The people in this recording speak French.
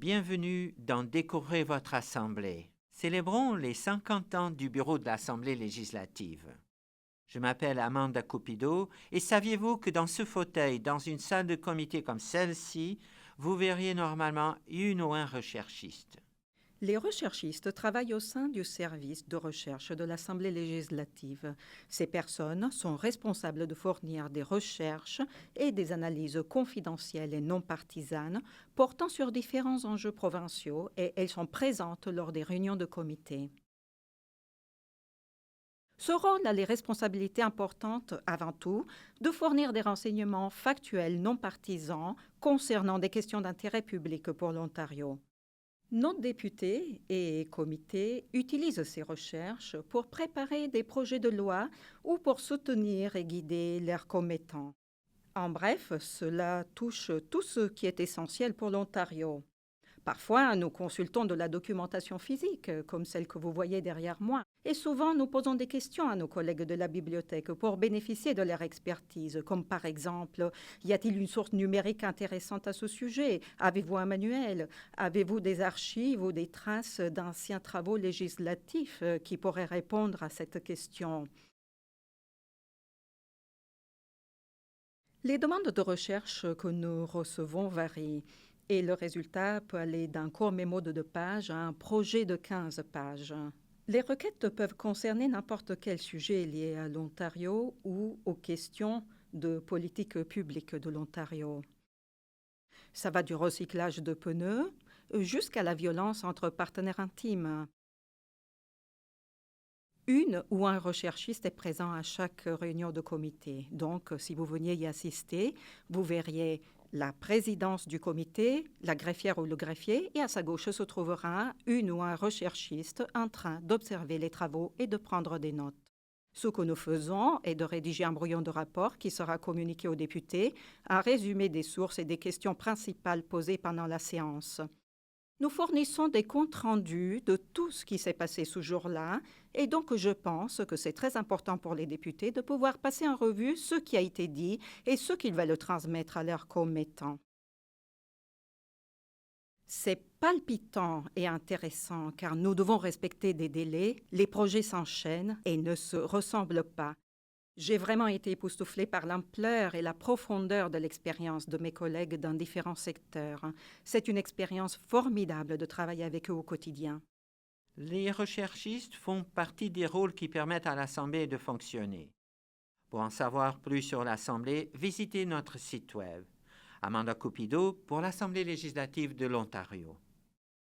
bienvenue dans Découvrez votre Assemblée. Célébrons les 50 ans du bureau de l'Assemblée législative. Je m'appelle Amanda Cupido et saviez-vous que dans ce fauteuil, dans une salle de comité comme celle-ci, vous verriez normalement une ou un recherchiste. Les recherchistes travaillent au sein du service de recherche de l'Assemblée législative. Ces personnes sont responsables de fournir des recherches et des analyses confidentielles et non partisanes portant sur différents enjeux provinciaux et elles sont présentes lors des réunions de comité. Ce rôle a les responsabilités importantes, avant tout, de fournir des renseignements factuels non partisans concernant des questions d'intérêt public pour l'Ontario. Nos députés et comités utilisent ces recherches pour préparer des projets de loi ou pour soutenir et guider leurs commettants. En bref, cela touche tout ce qui est essentiel pour l'Ontario. Parfois, nous consultons de la documentation physique, comme celle que vous voyez derrière moi, et souvent nous posons des questions à nos collègues de la bibliothèque pour bénéficier de leur expertise, comme par exemple, y a-t-il une source numérique intéressante à ce sujet? Avez-vous un manuel? Avez-vous des archives ou des traces d'anciens travaux législatifs qui pourraient répondre à cette question? Les demandes de recherche que nous recevons varient et le résultat peut aller d'un court mémo de 2 pages à un projet de 15 pages. Les requêtes peuvent concerner n'importe quel sujet lié à l'Ontario ou aux questions de politique publique de l'Ontario. Ça va du recyclage de pneus jusqu'à la violence entre partenaires intimes. Une ou un recherchiste est présent à chaque réunion de comité. Donc, si vous veniez y assister, vous verriez la présidence du comité, la greffière ou le greffier, et à sa gauche se trouvera une ou un recherchiste en train d'observer les travaux et de prendre des notes. Ce que nous faisons est de rédiger un brouillon de rapport qui sera communiqué aux députés, un résumé des sources et des questions principales posées pendant la séance. Nous fournissons des comptes rendus de tout ce qui s'est passé ce jour-là et donc je pense que c'est très important pour les députés de pouvoir passer en revue ce qui a été dit et ce qu'ils veulent transmettre à leurs commettants. C'est palpitant et intéressant car nous devons respecter des délais, les projets s'enchaînent et ne se ressemblent pas. J'ai vraiment été époustouflée par l'ampleur et la profondeur de l'expérience de mes collègues dans différents secteurs. C'est une expérience formidable de travailler avec eux au quotidien. Les recherchistes font partie des rôles qui permettent à l'Assemblée de fonctionner. Pour en savoir plus sur l'Assemblée, visitez notre site web. Amanda Cupido pour l'Assemblée législative de l'Ontario.